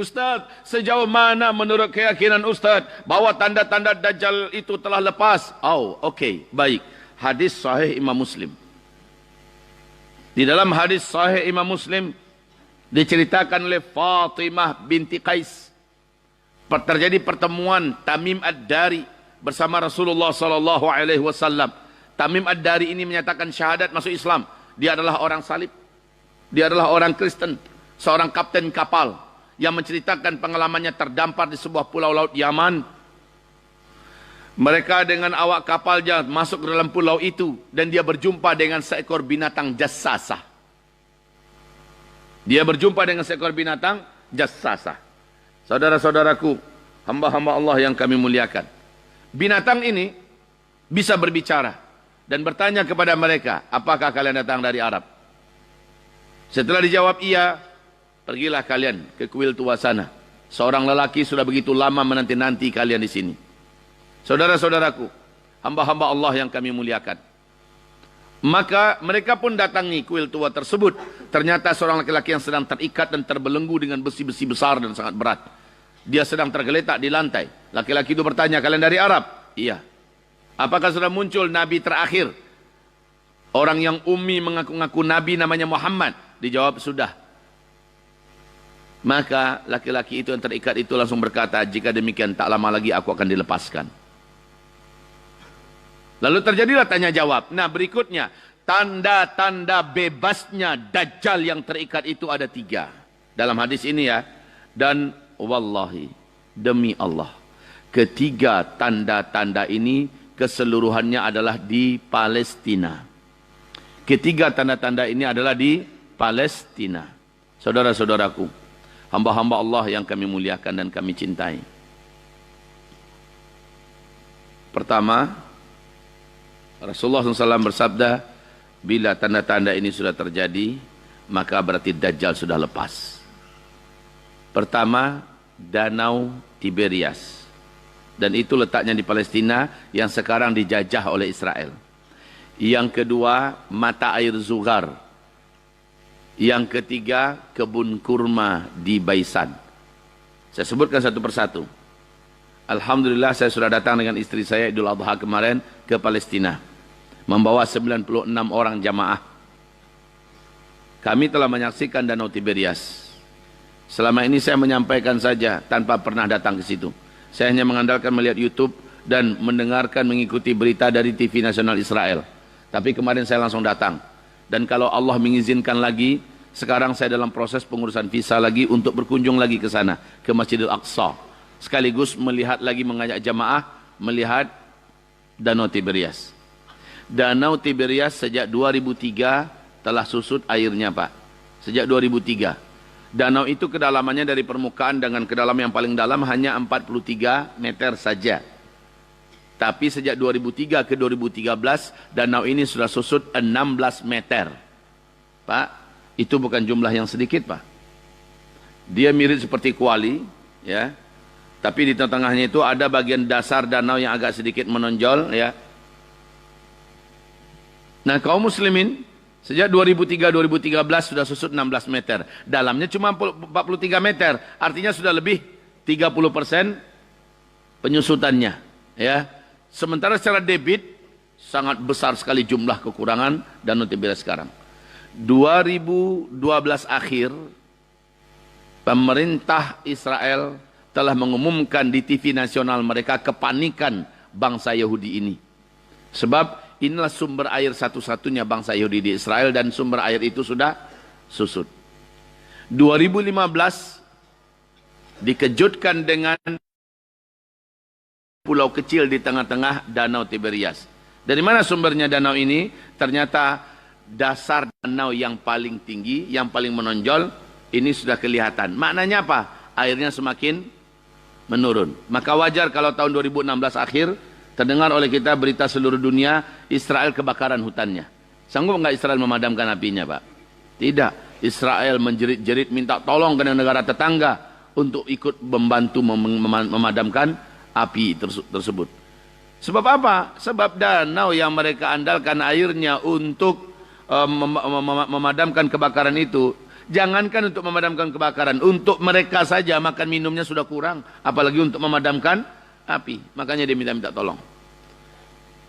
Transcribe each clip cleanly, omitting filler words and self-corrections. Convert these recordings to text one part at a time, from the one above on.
Ustaz, sejauh mana menurut keyakinan Ustaz bahwa tanda-tanda Dajjal itu telah lepas? Oh, okey, baik. Hadis sahih Imam Muslim. Di dalam hadis sahih Imam Muslim diceritakan oleh Fatimah binti Qais, terjadi pertemuan Tamim Ad-Dari bersama Rasulullah sallallahu alaihi wasallam. Tamim Ad-Dari ini menyatakan syahadat masuk Islam. Dia adalah orang salib. Dia adalah orang Kristen, seorang kapten kapal yang menceritakan pengalamannya terdampar di sebuah pulau laut Yaman. Mereka dengan awak kapalnya masuk ke dalam pulau itu dan dia berjumpa dengan seekor binatang jassasah. Dia berjumpa dengan seekor binatang jassasah. Saudara-saudaraku, hamba-hamba Allah yang kami muliakan. Binatang ini bisa berbicara dan bertanya kepada mereka, apakah kalian datang dari Arab? Setelah dijawab iya, pergilah kalian ke kuil tua sana. Seorang lelaki sudah begitu lama menanti-nanti kalian di sini. Saudara-saudaraku, hamba-hamba Allah yang kami muliakan. Maka mereka pun datangi kuil tua tersebut. Ternyata seorang laki-laki yang sedang terikat dan terbelenggu dengan besi-besi besar dan sangat berat. Dia sedang tergeletak di lantai. Laki-laki itu bertanya, kalian dari Arab? Iya. Apakah sudah muncul Nabi terakhir? Orang yang ummi mengaku-ngaku Nabi namanya Muhammad. Dijawab, sudah. Maka laki-laki itu yang terikat itu langsung berkata, jika demikian tak lama lagi aku akan dilepaskan. Lalu terjadilah tanya jawab. Nah berikutnya, tanda-tanda bebasnya Dajjal yang terikat itu ada 3. Dalam hadis ini ya. Dan wallahi, demi Allah, ketiga tanda-tanda ini keseluruhannya adalah di Palestina. Ketiga tanda-tanda ini adalah di Palestina. Saudara-saudaraku, hamba-hamba Allah yang kami muliakan dan kami cintai. Pertama, Rasulullah SAW bersabda, bila tanda-tanda ini sudah terjadi, maka berarti Dajjal sudah lepas. Pertama, Danau Tiberias. Dan itu letaknya di Palestina yang sekarang dijajah oleh Israel. Yang kedua, mata air Zugar. Yang ketiga, kebun kurma di Baisan. Saya sebutkan satu persatu. Alhamdulillah saya sudah datang dengan istri saya Idul Adha kemarin ke Palestina. Membawa 96 orang jamaah. Kami telah menyaksikan Danau Tiberias. Selama ini saya menyampaikan saja tanpa pernah datang ke situ. Saya hanya mengandalkan melihat YouTube dan mendengarkan mengikuti berita dari TV Nasional Israel. Tapi kemarin saya langsung datang. Dan kalau Allah mengizinkan lagi, sekarang saya dalam proses pengurusan visa lagi untuk berkunjung lagi ke sana, ke Masjidil Aqsa. Sekaligus melihat lagi, mengajak jamaah melihat Danau Tiberias. Danau Tiberias sejak 2003 telah susut airnya, Pak. Sejak 2003. Danau itu kedalamannya dari permukaan dengan kedalaman yang paling dalam hanya 43 meter saja. Tapi sejak 2003 ke 2013, danau ini sudah susut 16 meter. Pak, itu bukan jumlah yang sedikit, Pak. Dia mirip seperti kuali, ya. Tapi di tengah-tengahnya itu ada bagian dasar danau yang agak sedikit menonjol, ya. Nah, kaum muslimin sejak 2003-2013 sudah susut 16 meter. Dalamnya cuma 43 meter. Artinya sudah lebih 30% penyusutannya, ya. Sementara secara debit sangat besar sekali jumlah kekurangan Danau Tiberias sekarang. 2012 akhir pemerintah Israel telah mengumumkan di TV nasional mereka kepanikan bangsa Yahudi ini. Sebab inilah sumber air satu-satunya bangsa Yahudi di Israel dan sumber air itu sudah susut. 2015 dikejutkan dengan pulau kecil di tengah-tengah Danau Tiberias. Dari mana sumbernya danau ini? Ternyata dasar danau yang paling tinggi, yang paling menonjol, ini sudah kelihatan. Maknanya apa? Airnya semakin menurun. Maka wajar kalau tahun 2016 akhir, terdengar oleh kita berita seluruh dunia, Israel kebakaran hutannya. Sanggup enggak Israel memadamkan apinya, Pak? Tidak. Israel menjerit-jerit minta tolong ke negara tetangga untuk ikut membantu memadamkan api tersebut. Sebab apa? Sebab danau yang mereka andalkan airnya untuk memadamkan kebakaran itu Jangankan untuk memadamkan kebakaran, untuk mereka saja makan minumnya sudah kurang, apalagi untuk memadamkan api. Makanya dia minta tolong.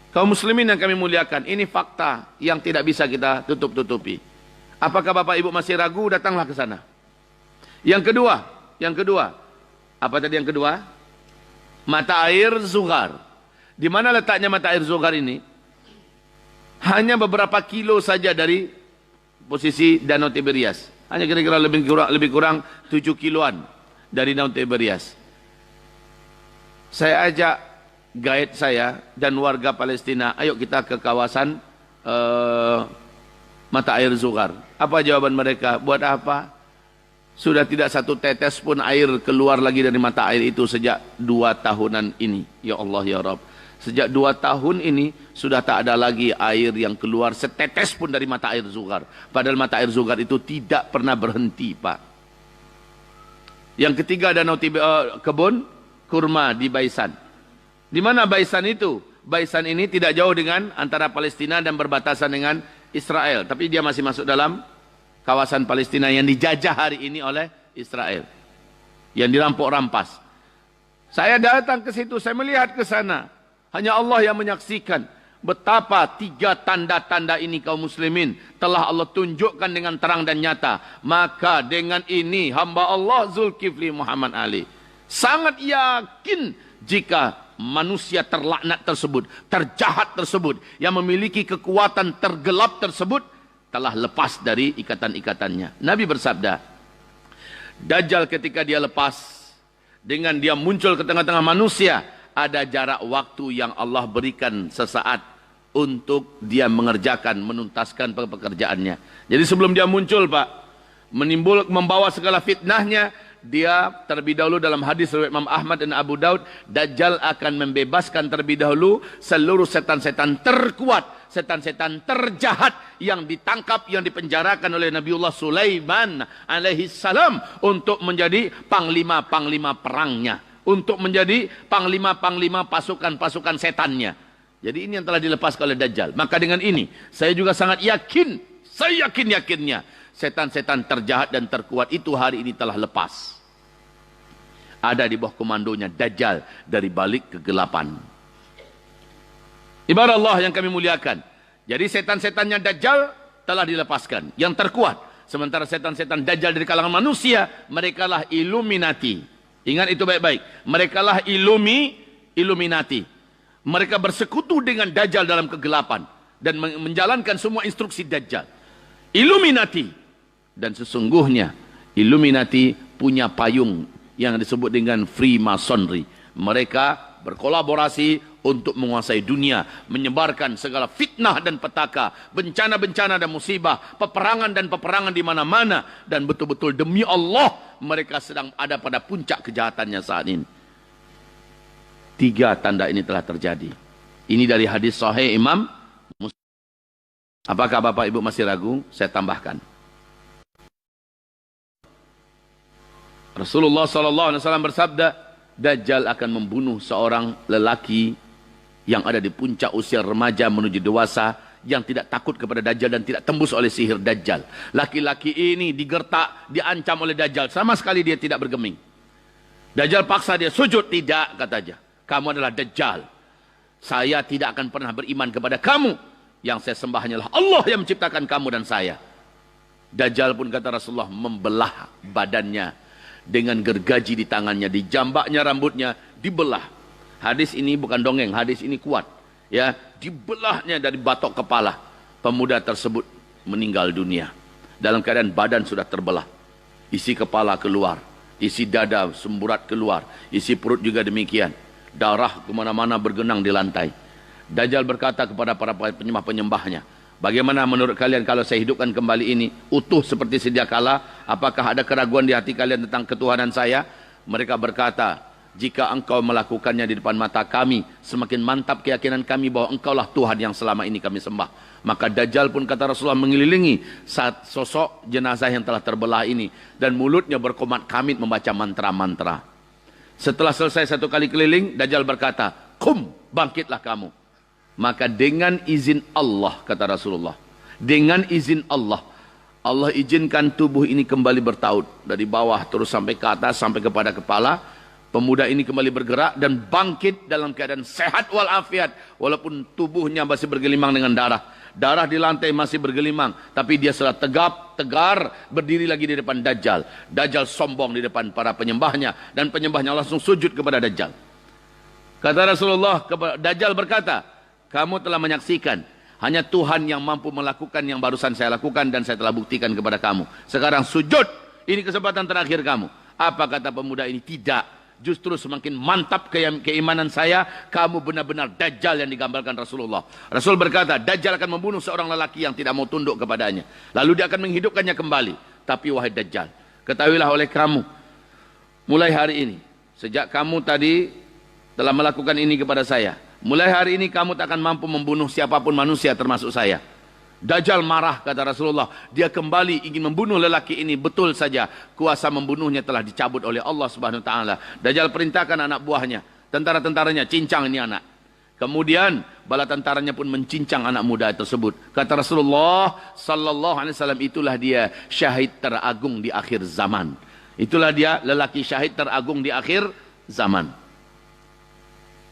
Kaum muslimin yang kami muliakan, ini fakta yang tidak bisa kita tutup-tutupi. Apakah Bapak Ibu masih ragu? Datanglah ke sana. Yang kedua, apa tadi yang kedua? Mata air Zughar. Di mana letaknya mata air Zughar ini? Hanya beberapa kilo saja dari posisi Danau Tiberias. Hanya kira-kira lebih kurang 7 kiloan dari Danau Tiberias. Saya ajak guide saya dan warga Palestina, ayo kita ke kawasan mata air Zughar. Apa jawaban mereka? Buat apa? Sudah tidak satu tetes pun air keluar lagi dari mata air itu sejak 2 tahunan ini. Ya Allah ya Rabb. Sejak 2 tahun ini sudah tak ada lagi air yang keluar setetes pun dari mata air Zughar. Padahal mata air Zughar itu tidak pernah berhenti, Pak. Yang ketiga, kebun kurma di Baisan. Di mana Baisan itu? Baisan ini tidak jauh dengan antara Palestina dan berbatasan dengan Israel. Tapi dia masih masuk dalam kawasan Palestina yang dijajah hari ini oleh Israel. Yang dirampok rampas. Saya datang ke situ, saya melihat ke sana. Hanya Allah yang menyaksikan betapa 3 tanda-tanda ini kaum muslimin telah Allah tunjukkan dengan terang dan nyata. Maka dengan ini hamba Allah Zulkifli Muhammad Ali sangat yakin jika manusia terlaknat tersebut, terjahat tersebut, yang memiliki kekuatan tergelap tersebut telah lepas dari ikatan-ikatannya. Nabi bersabda, Dajjal ketika dia lepas, dengan dia muncul ke tengah-tengah manusia, ada jarak waktu yang Allah berikan sesaat untuk dia mengerjakan, menuntaskan pekerjaannya. Jadi sebelum dia muncul, Pak, membawa segala fitnahnya, dia terlebih dahulu dalam hadis riwayat Imam Ahmad dan Abu Daud, Dajjal akan membebaskan terlebih dahulu seluruh setan-setan terkuat, setan-setan terjahat yang ditangkap, yang dipenjarakan oleh Nabiullah Sulaiman alaihi salam untuk menjadi panglima-panglima perangnya, untuk menjadi panglima-panglima pasukan-pasukan setannya. Jadi ini yang telah dilepaskan oleh Dajjal. Maka dengan ini saya juga sangat yakin, saya yakin-yakinnya setan-setan terjahat dan terkuat itu hari ini telah lepas. Ada di bawah komandonya Dajjal dari balik kegelapan. Ibarat Allah yang kami muliakan. Jadi setan-setannya Dajjal telah dilepaskan, yang terkuat. Sementara setan-setan Dajjal dari kalangan manusia, mereka lah Illuminati. Ingat itu baik-baik. Mereka lah Illuminati. Mereka bersekutu dengan Dajjal dalam kegelapan dan menjalankan semua instruksi Dajjal. Illuminati. Dan sesungguhnya Illuminati punya payung yang disebut dengan Freemasonry. Mereka berkolaborasi untuk menguasai dunia, menyebarkan segala fitnah dan petaka, bencana-bencana dan musibah, peperangan dan peperangan di mana-mana, dan betul-betul demi Allah mereka sedang ada pada puncak kejahatannya saat ini. 3 tanda ini telah terjadi. Ini dari hadis sahih Imam Muslim. Apakah Bapak Ibu masih ragu? Saya tambahkan. Rasulullah SAW bersabda, Dajjal akan membunuh seorang lelaki yang ada di puncak usia remaja menuju dewasa, yang tidak takut kepada Dajjal dan tidak tembus oleh sihir Dajjal. Laki-laki ini digertak, diancam oleh Dajjal, sama sekali dia tidak bergeming. Dajjal paksa dia sujud, tidak, katanya. Kamu adalah Dajjal. Saya tidak akan pernah beriman kepada kamu. Yang saya sembah hanyalah Allah yang menciptakan kamu dan saya. Dajjal pun, kata Rasulullah, membelah badannya dengan gergaji di tangannya, di jambaknya rambutnya dibelah. Hadis ini bukan dongeng, hadis ini kuat. Ya, dibelahnya dari batok kepala. Pemuda tersebut meninggal dunia dalam keadaan badan sudah terbelah. Isi kepala keluar, isi dada semburat keluar, isi perut juga demikian. Darah kemana-mana bergenang di lantai. Dajjal berkata kepada para penyembah-penyembahnya, bagaimana menurut kalian kalau saya hidupkan kembali ini utuh seperti sedia kala? Apakah ada keraguan di hati kalian tentang ketuhanan saya? Mereka berkata, jika engkau melakukannya di depan mata kami, semakin mantap keyakinan kami bahwa engkaulah Tuhan yang selama ini kami sembah. Maka Dajjal pun, kata Rasulullah, mengelilingi saat sosok jenazah yang telah terbelah ini, dan mulutnya berkomat kamit membaca mantra-mantra. Setelah selesai 1 kali keliling, Dajjal berkata, "Kum, bangkitlah kamu." Maka dengan izin Allah, kata Rasulullah, dengan izin Allah, Allah izinkan tubuh ini kembali bertaut. Dari bawah terus sampai ke atas, sampai kepada kepala. Pemuda ini kembali bergerak dan bangkit dalam keadaan sehat walafiat. Walaupun tubuhnya masih bergelimang dengan darah. Darah di lantai masih bergelimang. Tapi dia sudah tegap, tegar, berdiri lagi di depan Dajjal. Dajjal sombong di depan para penyembahnya. Dan penyembahnya langsung sujud kepada Dajjal. Kata Rasulullah, Dajjal berkata, kamu telah menyaksikan. Hanya Tuhan yang mampu melakukan yang barusan saya lakukan dan saya telah buktikan kepada kamu. Sekarang sujud. Ini kesempatan terakhir kamu. Apa kata pemuda ini? Tidak. Justru semakin mantap keimanan saya. Kamu benar-benar Dajjal yang digambarkan Rasulullah. Rasul berkata, Dajjal akan membunuh seorang lelaki yang tidak mau tunduk kepadanya. Lalu dia akan menghidupkannya kembali. Tapi wahai Dajjal, ketahuilah oleh kamu, mulai hari ini, sejak kamu tadi telah melakukan ini kepada saya, mulai hari ini kamu tak akan mampu membunuh siapapun manusia termasuk saya. Dajjal marah, kata Rasulullah. Dia kembali ingin membunuh lelaki ini. Betul saja, kuasa membunuhnya telah dicabut oleh Allah Subhanahu Wa Taala. Dajjal perintahkan anak buahnya, tentara-tentaranya, cincang ini anak. Kemudian bala tentaranya pun mencincang anak muda tersebut. Kata Rasulullah Sallallahu Alaihi Wasallam, itulah dia syahid teragung di akhir zaman. Itulah dia lelaki syahid teragung di akhir zaman.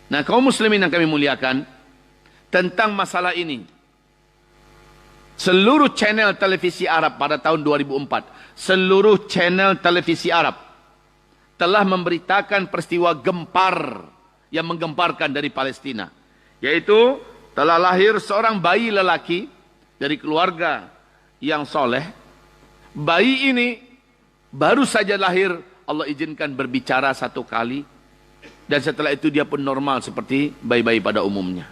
Nah, kaum muslimin yang kami muliakan, tentang masalah ini, seluruh channel televisi Arab pada tahun 2004, seluruh channel televisi Arab telah memberitakan peristiwa gempar yang menggemparkan dari Palestina. Yaitu telah lahir seorang bayi lelaki dari keluarga yang soleh. Bayi ini baru saja lahir, Allah izinkan berbicara satu kali. Dan setelah itu dia pun normal seperti bayi-bayi pada umumnya.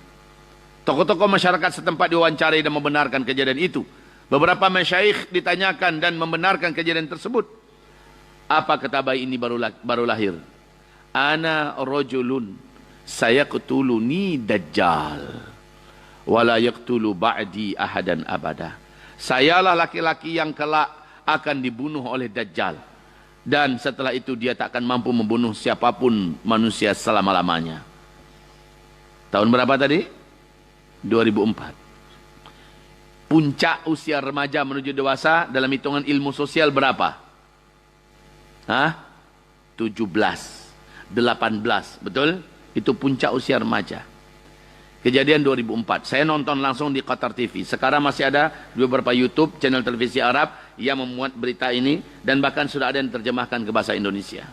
Tokoh-tokoh masyarakat setempat diwawancarai dan membenarkan kejadian itu. Beberapa masyaikh ditanyakan dan membenarkan kejadian tersebut. Apa kata bayi ini baru lahir? Ana rajulun sayaqtuluni Dajjal wala yaqtulu ba'di ahadan abada. Sayalah laki-laki yang kelak akan dibunuh oleh Dajjal. Dan setelah itu dia tak akan mampu membunuh siapapun manusia selama-lamanya. Tahun berapa tadi? 2004. Puncak usia remaja menuju dewasa dalam hitungan ilmu sosial berapa? 17, 18, betul? Itu puncak usia remaja. Kejadian 2004. Saya nonton langsung di Qatar TV. Sekarang masih ada di beberapa YouTube channel televisi Arab yang memuat berita ini dan bahkan sudah ada yang terjemahkan ke bahasa Indonesia.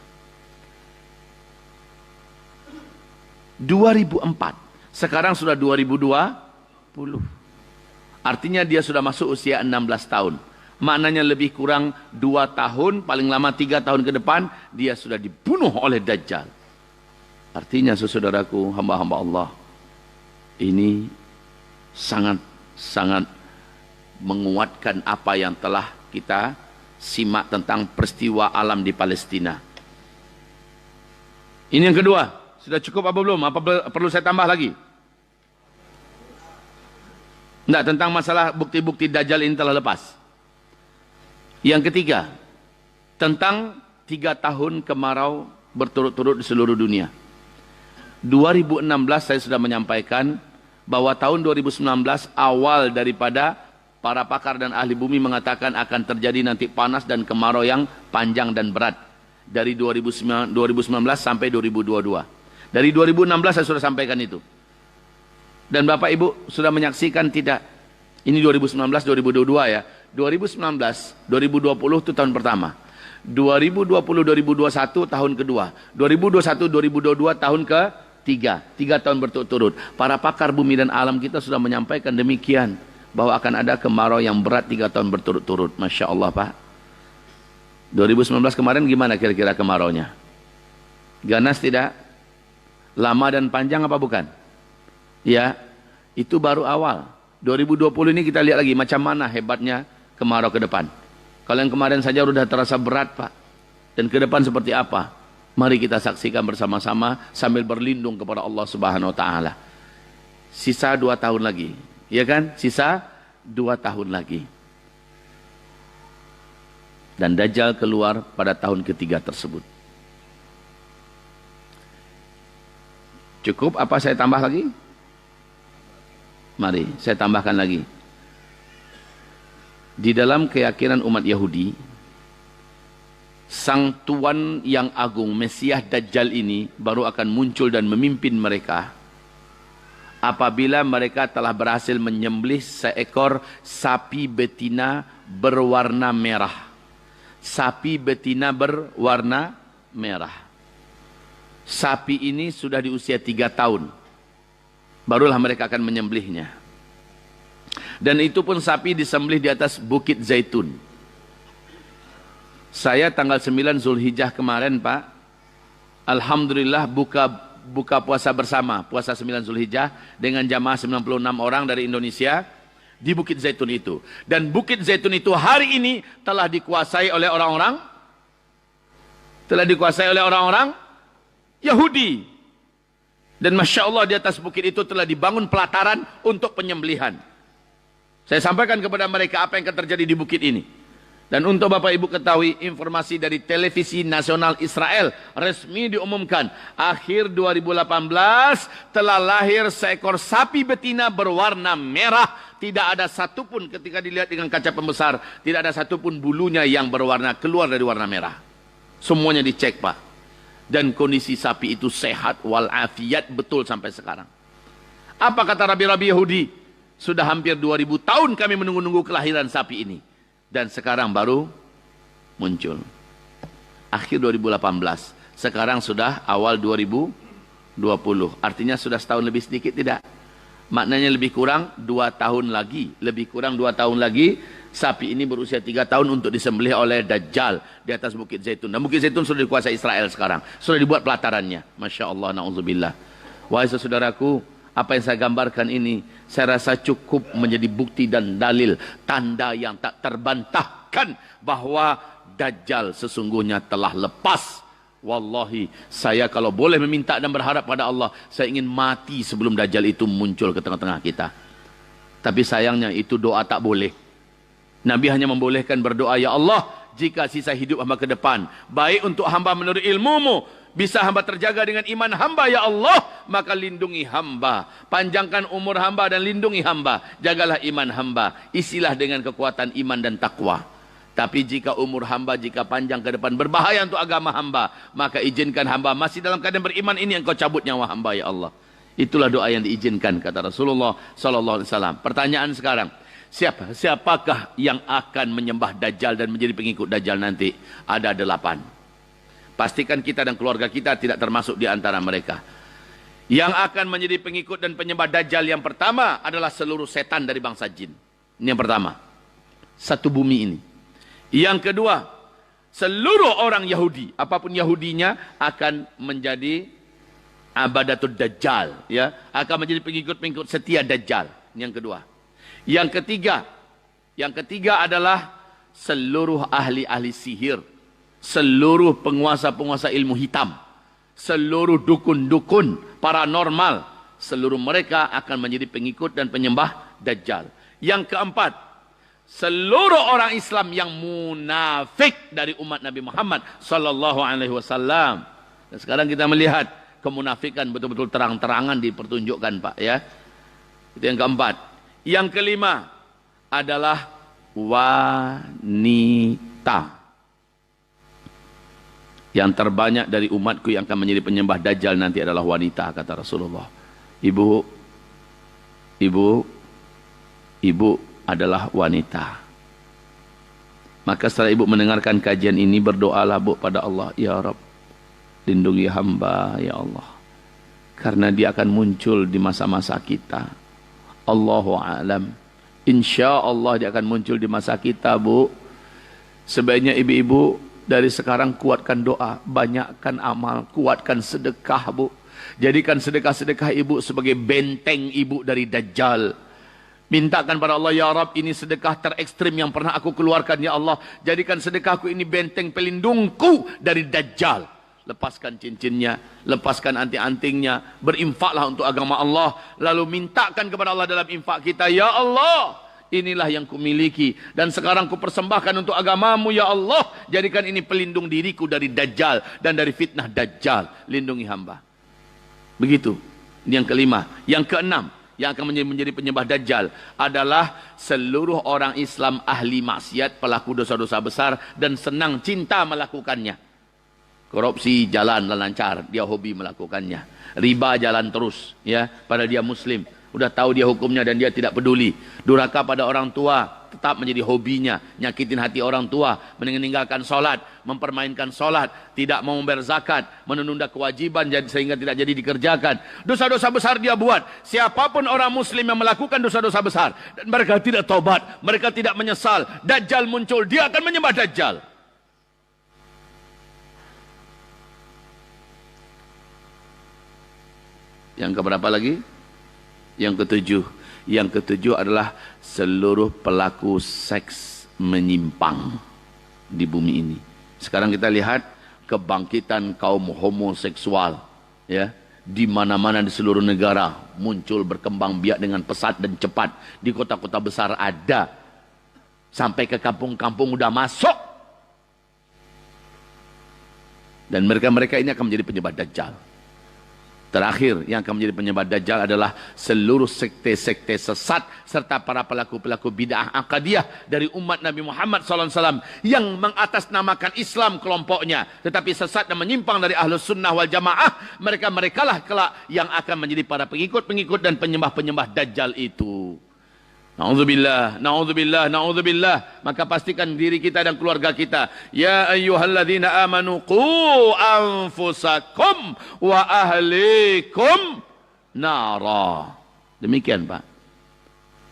2004. Sekarang sudah 2020. Artinya dia sudah masuk usia 16 tahun. Maknanya lebih kurang 2 tahun, paling lama 3 tahun ke depan, dia sudah dibunuh oleh Dajjal. Artinya saudaraku, hamba-hamba Allah, ini sangat-sangat menguatkan apa yang telah kita simak tentang peristiwa alam di Palestina. Ini yang kedua. Sudah cukup apa belum? Apa perlu saya tambah lagi? Tidak, tentang masalah bukti-bukti Dajjal ini telah lepas. Yang ketiga, tentang 3 tahun kemarau berturut-turut di seluruh dunia. 2016 saya sudah menyampaikan bahwa tahun 2019 awal daripada para pakar dan ahli bumi mengatakan akan terjadi nanti panas dan kemarau yang panjang dan berat. Dari 2019 sampai 2022. Dari 2016 saya sudah sampaikan itu. Dan Bapak Ibu sudah menyaksikan tidak? Ini 2019, 2022 ya. 2019, 2020 itu tahun pertama. 2020, 2021 tahun kedua. 2021, 2022 tahun ketiga. 3 tahun berturut-turut. Para pakar bumi dan alam kita sudah menyampaikan demikian. Bahwa akan ada kemarau yang berat 3 tahun berturut-turut. Masya Allah Pak. 2019 kemarin gimana kira-kira kemaraunya? Ganas tidak? Lama dan panjang apa bukan? Ya, itu baru awal. 2020 ini kita lihat lagi macam mana hebatnya kemarau ke depan. Kalau yang kemarin saja sudah terasa berat Pak. Dan ke depan seperti apa? Mari kita saksikan bersama-sama sambil berlindung kepada Allah Subhanahu Wa Taala. Sisa 2 tahun lagi. Ya kan? Sisa 2 tahun lagi. Dan Dajjal keluar pada tahun ketiga tersebut. Cukup apa saya tambah lagi? Mari saya tambahkan lagi. Di dalam keyakinan umat Yahudi, sang tuan yang agung, Mesias Dajjal ini baru akan muncul dan memimpin mereka apabila mereka telah berhasil menyembelih seekor sapi betina berwarna merah. Sapi betina berwarna merah. Sapi ini sudah di usia 3 tahun. Barulah mereka akan menyembelihnya. Dan itu pun sapi disembelih di atas Bukit Zaitun. Saya tanggal 9 Zulhijjah kemarin, Pak, alhamdulillah buka puasa bersama, puasa 9 Zulhijjah dengan jamaah 96 orang dari Indonesia di Bukit Zaitun itu. Dan Bukit Zaitun itu hari ini telah dikuasai oleh orang-orang Yahudi. Dan Masya Allah, di atas bukit itu telah dibangun pelataran untuk penyembelihan. Saya sampaikan kepada mereka apa yang akan terjadi di bukit ini. Dan untuk Bapak Ibu ketahui, informasi dari televisi nasional Israel resmi diumumkan, akhir 2018 telah lahir seekor sapi betina berwarna merah. Tidak ada satupun, ketika dilihat dengan kaca pembesar, tidak ada satupun bulunya yang keluar dari warna merah. Semuanya dicek, Pak. Dan kondisi sapi itu sehat walafiat betul sampai sekarang. Apa kata rabi-rabi Yahudi? Sudah hampir 2000 tahun kami menunggu-nunggu kelahiran sapi ini. Dan sekarang baru muncul. Akhir 2018. Sekarang sudah awal 2020. Artinya sudah setahun lebih sedikit, tidak? Maknanya lebih kurang 2 tahun lagi. Lebih kurang 2 tahun lagi. Sapi ini berusia 3 tahun untuk disembelih oleh Dajjal di atas Bukit Zaitun. Dan Bukit Zaitun sudah dikuasai Israel sekarang. Sudah dibuat pelatarannya. Masya Allah, na'udzubillah. Wahai saudaraku, apa yang saya gambarkan ini, saya rasa cukup menjadi bukti dan dalil, tanda yang tak terbantahkan bahwa Dajjal sesungguhnya telah lepas. Wallahi, saya kalau boleh meminta dan berharap pada Allah, saya ingin mati sebelum Dajjal itu muncul ke tengah-tengah kita. Tapi sayangnya itu doa tak boleh. Nabi hanya membolehkan berdoa, ya Allah, jika sisa hidup hamba ke depan, baik untuk hamba menurut ilmumu, bisa hamba terjaga dengan iman hamba, ya Allah, maka lindungi hamba. Panjangkan umur hamba dan lindungi hamba. Jagalah iman hamba. Isilah dengan kekuatan iman dan takwa. Tapi jika umur hamba, jika panjang ke depan berbahaya untuk agama hamba, maka izinkan hamba masih dalam keadaan beriman ini, engkau cabut nyawa hamba, ya Allah. Itulah doa yang diizinkan, kata Rasulullah SAW. Pertanyaan sekarang, siapakah yang akan menyembah Dajjal dan menjadi pengikut Dajjal nanti? Ada 8. Pastikan kita dan keluarga kita tidak termasuk di antara mereka. Yang akan menjadi pengikut dan penyembah Dajjal yang pertama adalah seluruh setan dari bangsa jin. Ini yang pertama. Satu bumi ini. Yang kedua, seluruh orang Yahudi, apapun Yahudinya, akan menjadi abadatul Dajjal. Ya, akan menjadi pengikut-pengikut setia Dajjal. Yang kedua. Yang ketiga adalah seluruh ahli-ahli sihir, seluruh penguasa-penguasa ilmu hitam, seluruh dukun-dukun paranormal, seluruh mereka akan menjadi pengikut dan penyembah Dajjal. Yang keempat, seluruh orang Islam yang munafik dari umat Nabi Muhammad sallallahu alaihi wasallam. Dan sekarang kita melihat kemunafikan betul-betul terang-terangan dipertunjukkan, Pak, ya. Itu yang keempat. Yang kelima adalah wanita. Yang terbanyak dari umatku yang akan menjadi penyembah Dajjal nanti adalah wanita, kata Rasulullah. Ibu adalah wanita. Maka setelah ibu mendengarkan kajian ini, berdoalah, Bu, pada Allah, ya Rabb, lindungi hamba, ya Allah. Karena dia akan muncul di masa-masa kita. Allahu a'lam. Insya Allah dia akan muncul di masa kita, Bu. Sebaiknya ibu-ibu dari sekarang kuatkan doa, banyakkan amal, kuatkan sedekah, Bu. Jadikan sedekah-sedekah ibu sebagai benteng ibu dari Dajjal. Mintakan pada Allah, ya Rabb, ini sedekah terekstrim yang pernah aku keluarkan, ya Allah. Jadikan sedekahku ini benteng pelindungku dari Dajjal. Lepaskan cincinnya, lepaskan anting-antingnya, berinfaklah untuk agama Allah. Lalu mintakan kepada Allah dalam infak kita, ya Allah, inilah yang kumiliki dan sekarang kupersembahkan untuk agamamu, ya Allah. Jadikan ini pelindung diriku dari Dajjal dan dari fitnah Dajjal. Lindungi hamba. Begitu. Ini yang kelima. Yang keenam, yang akan menjadi penyembah Dajjal adalah seluruh orang Islam ahli maksiat, pelaku dosa-dosa besar dan senang cinta melakukannya. Korupsi jalan lancar, dia hobi melakukannya. Riba jalan terus, ya, padahal dia Muslim. Udah tahu dia hukumnya dan dia tidak peduli. Durhaka pada orang tua tetap menjadi hobinya. Nyakitin hati orang tua, meninggalkan solat, mempermainkan solat, tidak mau membayar zakat, menunda kewajiban sehingga tidak jadi dikerjakan. Dosa-dosa besar dia buat. Siapapun orang Muslim yang melakukan dosa-dosa besar dan mereka tidak taubat, mereka tidak menyesal, Dajjal muncul, dia akan menyembah Dajjal. Yang keberapa lagi? Yang ketujuh. Yang ketujuh adalah seluruh pelaku seks menyimpang di bumi ini. Sekarang kita lihat kebangkitan kaum homoseksual, ya, di mana-mana di seluruh negara muncul berkembang biak dengan pesat dan cepat. Di kota-kota besar ada, sampai ke kampung-kampung udah masuk. Dan mereka-mereka ini akan menjadi penyembah Dajjal. Terakhir yang akan menjadi penyembah Dajjal adalah seluruh sekte-sekte sesat serta para pelaku-pelaku bid'ah akadiyah dari umat Nabi Muhammad SAW yang mengatasnamakan Islam kelompoknya, tetapi sesat dan menyimpang dari Ahlus Sunnah wal Jamaah. Mereka lah kelak yang akan menjadi para pengikut-pengikut dan penyembah-penyembah Dajjal itu. Na'udzubillah, na'udzubillah, na'udzubillah. Maka pastikan diri kita dan keluarga kita. Ya ayyuhalladzina amanu qu anfusakum wa ahlikum nara. Demikian, Pak.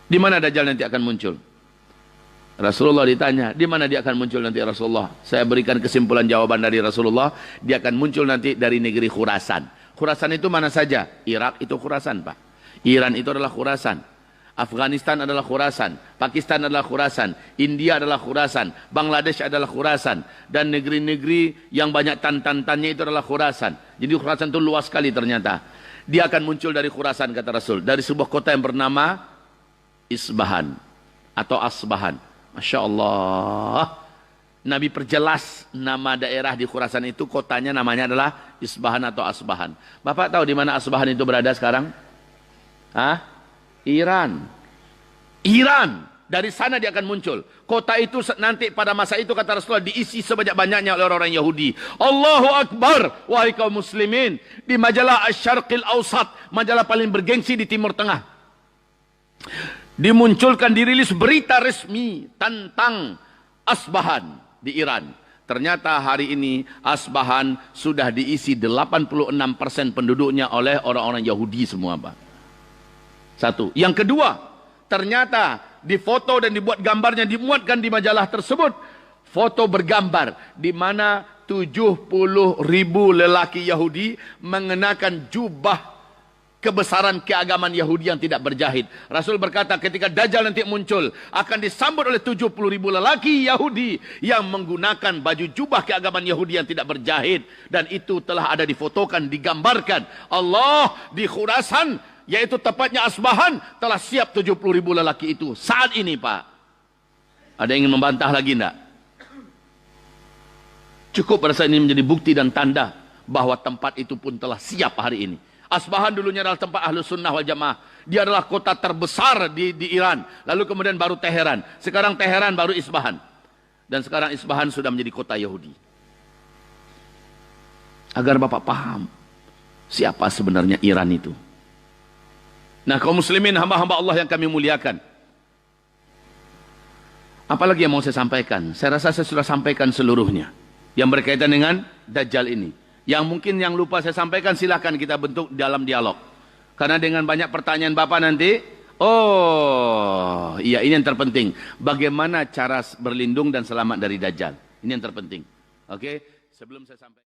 Di mana Dajjal nanti akan muncul? Rasulullah ditanya, di mana dia akan muncul nanti Rasulullah? Saya berikan kesimpulan jawaban dari Rasulullah. Dia akan muncul nanti dari negeri Khurasan. Khurasan itu mana saja? Irak itu Khurasan, Pak. Iran itu adalah Khurasan. Afghanistan adalah Khurasan, Pakistan adalah Khurasan, India adalah Khurasan, Bangladesh adalah Khurasan, dan negeri-negeri yang banyak tantannya itu adalah Khurasan. Jadi Khurasan itu luas sekali ternyata. Dia akan muncul dari Khurasan, kata Rasul, dari sebuah kota yang bernama Isbahan atau Asbahan. Masya Allah. Nabi perjelas nama daerah di Khurasan itu, kotanya namanya adalah Isbahan atau Asbahan. Bapak tahu di mana Asbahan itu berada sekarang? Hah? Iran. Dari sana dia akan muncul. Kota itu nanti pada masa itu, kata Rasulullah, diisi sebanyak-banyaknya oleh orang Yahudi. Allahu Akbar, wahai kaum muslimin. Di majalah Asy-Syarqil Awsat, majalah paling bergengsi di Timur Tengah, dimunculkan, dirilis berita resmi tentang Asbahan di Iran. Ternyata hari ini Asbahan sudah diisi 86% penduduknya oleh orang-orang Yahudi semua, Pak. Satu. Yang kedua, ternyata difoto dan dibuat gambarnya, dimuatkan di majalah tersebut. Foto bergambar di mana 70.000 lelaki Yahudi mengenakan jubah kebesaran keagamaan Yahudi yang tidak berjahit. Rasul berkata ketika Dajjal nanti muncul, akan disambut oleh 70.000 lelaki Yahudi yang menggunakan baju jubah keagamaan Yahudi yang tidak berjahit. Dan itu telah ada difotokan, digambarkan. Allah di Khurasan, yaitu tepatnya Asbahan, telah siap 70.000 lelaki itu saat ini, Pak. Ada yang ingin membantah lagi enggak? Cukup pada saat ini menjadi bukti dan tanda bahwa tempat itu pun telah siap hari ini. Asbahan dulunya adalah tempat Ahlus Sunnah wal Jamaah. Dia adalah kota terbesar di Iran. Lalu kemudian baru Teheran. Sekarang Teheran, baru Isbahan. Dan sekarang Isbahan sudah menjadi kota Yahudi. Agar Bapak paham siapa sebenarnya Iran itu. Nah, kaum muslimin, hamba-hamba Allah yang kami muliakan. Apalagi yang mau saya sampaikan? Saya rasa saya sudah sampaikan seluruhnya yang berkaitan dengan Dajjal ini. Yang mungkin yang lupa saya sampaikan, silahkan kita bentuk dalam dialog. Karena dengan banyak pertanyaan Bapak nanti, oh iya, ini yang terpenting. Bagaimana cara berlindung dan selamat dari Dajjal? Ini yang terpenting. Oke, sebelum saya sampaikan.